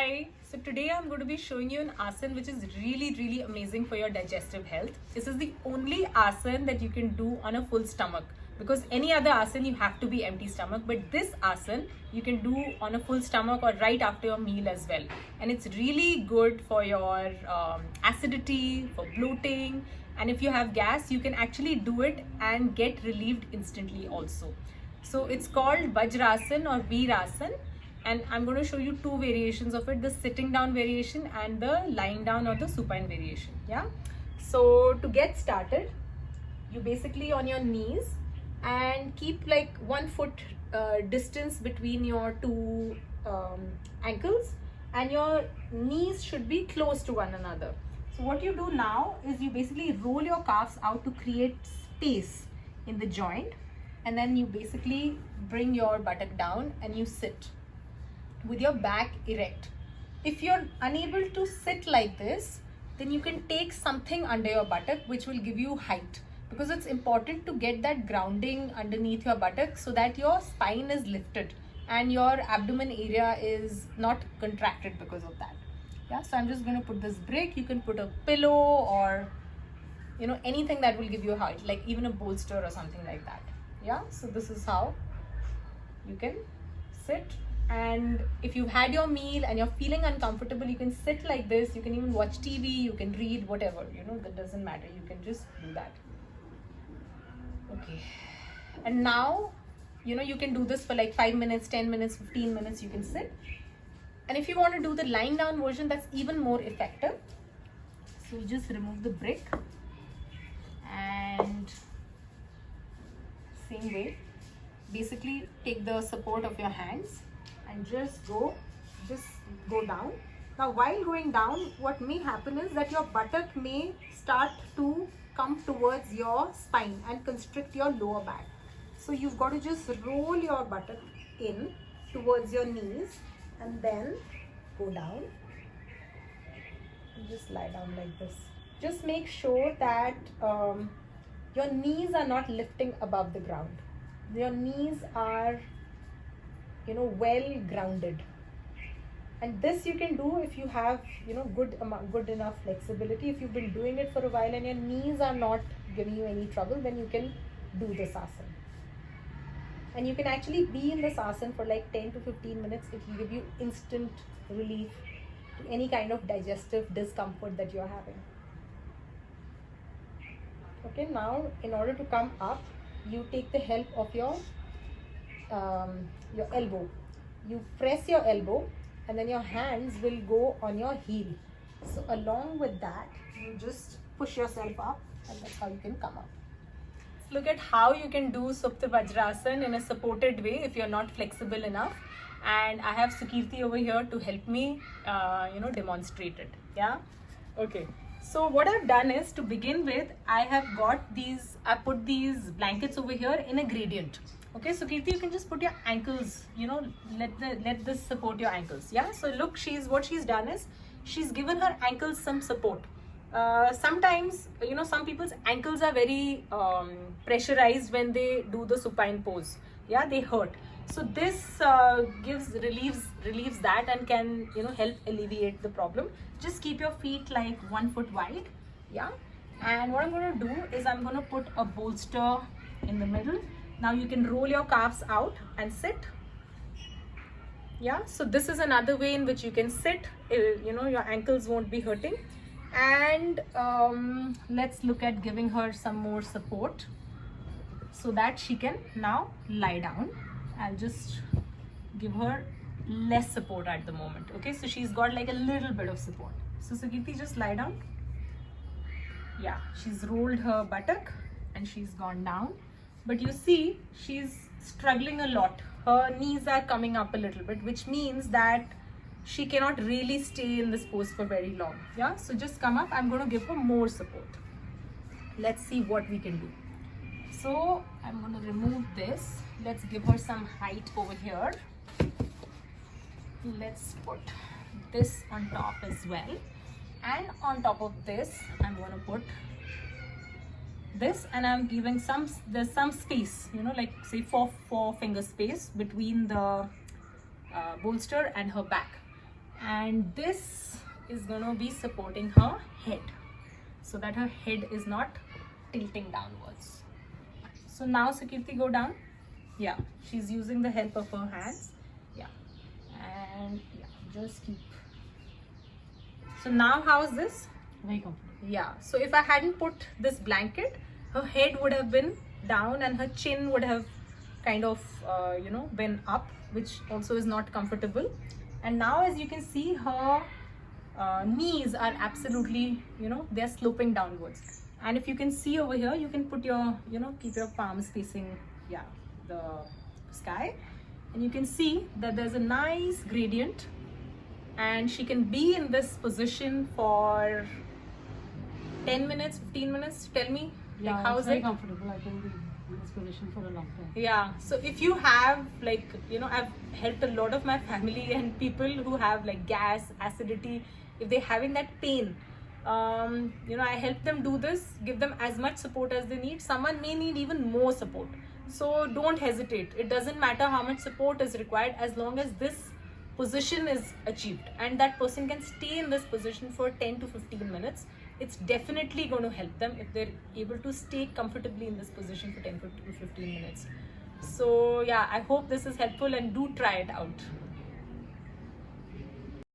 Hi, so today I'm going to be showing you an asana which is really amazing for your digestive health. This is the only asana that you can do on a full stomach, because any other asana you have to be empty stomach, but this asana you can do on a full stomach or right after your meal as well. And it's really good for your acidity, for bloating, and if you have gas you can actually do it and get relieved instantly also. So it's called Vajrasana or Veerasana, and I'm going to show you two variations of it, the sitting down variation and the lying down or the supine variation. Yeah, so to get started, you basically on your knees and keep like 1 foot distance between your two ankles, and your knees should be close to one another. So what you do now is you basically roll your calves out to create space in the joint, and then you basically bring your buttock down and you sit with your back erect. If you're unable to sit like this, then you can take something under your buttock which will give you height, because it's important to get that grounding underneath your buttock so that your spine is lifted and your abdomen area is not contracted because of that. Yeah, so I'm just going to put this brick. You can put a pillow or anything that will give you height, like even a bolster or something like that. Yeah, so this is how you can sit. And if you've had your meal and you're feeling uncomfortable, you can sit like this. You can even watch TV, you can read, whatever, that doesn't matter. You can just do that. Okay. And now, you can do this for like 5 minutes, 10 minutes, 15 minutes, you can sit. And if you want to do the lying down version, that's even more effective. So you just remove the brick and same way, basically take the support of your hands and just go down. Now while going down, what may happen is that your buttock may start to come towards your spine and constrict your lower back. So you've got to just roll your buttock in towards your knees and then go down and just lie down like this. Just make sure that your knees are not lifting above the ground. Your knees are well grounded, and this you can do if you have good enough flexibility. If you've been doing it for a while and your knees are not giving you any trouble, then you can do this asana, and you can actually be in this asana for like 10 to 15 minutes. It will give you instant relief to any kind of digestive discomfort that you're having. Okay, now in order to come up, you take the help of your elbow. You press your elbow and then your hands will go on your heel. So along with that, you just push yourself up, and that's how you can come up. Look at how you can do Supta Vajrasana in a supported way if you're not flexible enough. And I have Sukirti over here to help me demonstrate it. Yeah, okay. So what I've done is, to begin with, I put these blankets over here in a gradient. Okay, so Kirti, you can just put your ankles, let this support your ankles. Yeah, so look, what she's done is, she's given her ankles some support. Sometimes, some people's ankles are very pressurized when they do the supine pose. Yeah, they hurt. So this relieves that and can help alleviate the problem. Just keep your feet like 1 foot wide. Yeah, and what I'm going to do is I'm going to put a bolster in the middle. Now you can roll your calves out and sit. Yeah, so this is another way in which you can sit. Your ankles won't be hurting. And let's look at giving her some more support so that she can now lie down. I'll just give her less support at the moment. Okay, so she's got like a little bit of support. So Sukirti, just lie down. Yeah, she's rolled her buttock and she's gone down. But you see, she's struggling a lot. Her knees are coming up a little bit, which means that she cannot really stay in this pose for very long. Yeah, so just come up. I'm going to give her more support. Let's see what we can do. So I'm going to remove this. Let's give her some height over here. Let's put this on top as well. And on top of this, I'm going to put this, and I'm giving there's some space, like say 4 finger space between the bolster and her back. and this is gonna be supporting her head so that her head is not tilting downwards. So now Sukirti, go down. Yeah, she's using the help of her hands. Yeah, and yeah, just keep. So now how's this? Very comfortable. Yeah, so if I hadn't put this blanket, her head would have been down and her chin would have kind of been up, which also is not comfortable. And now as you can see, her knees are absolutely, they're sloping downwards. And if you can see over here, you can put your, keep your palms facing, the sky, and you can see that there's a nice gradient, and she can be in this position for 10 minutes, 15 minutes. Tell me, Yeah, like, how it's is very it? comfortable. I can be in this position for a long time. Yeah, so if you have I've helped a lot of my family and people who have like gas, acidity, if they're having that pain, I help them do this, give them as much support as they need. Someone may need even more support. So don't hesitate. It doesn't matter how much support is required, as long as this position is achieved and that person can stay in this position for 10 to 15 minutes. It's definitely going to help them if they're able to stay comfortably in this position for 10 to 15 minutes. So yeah, I hope this is helpful, and do try it out.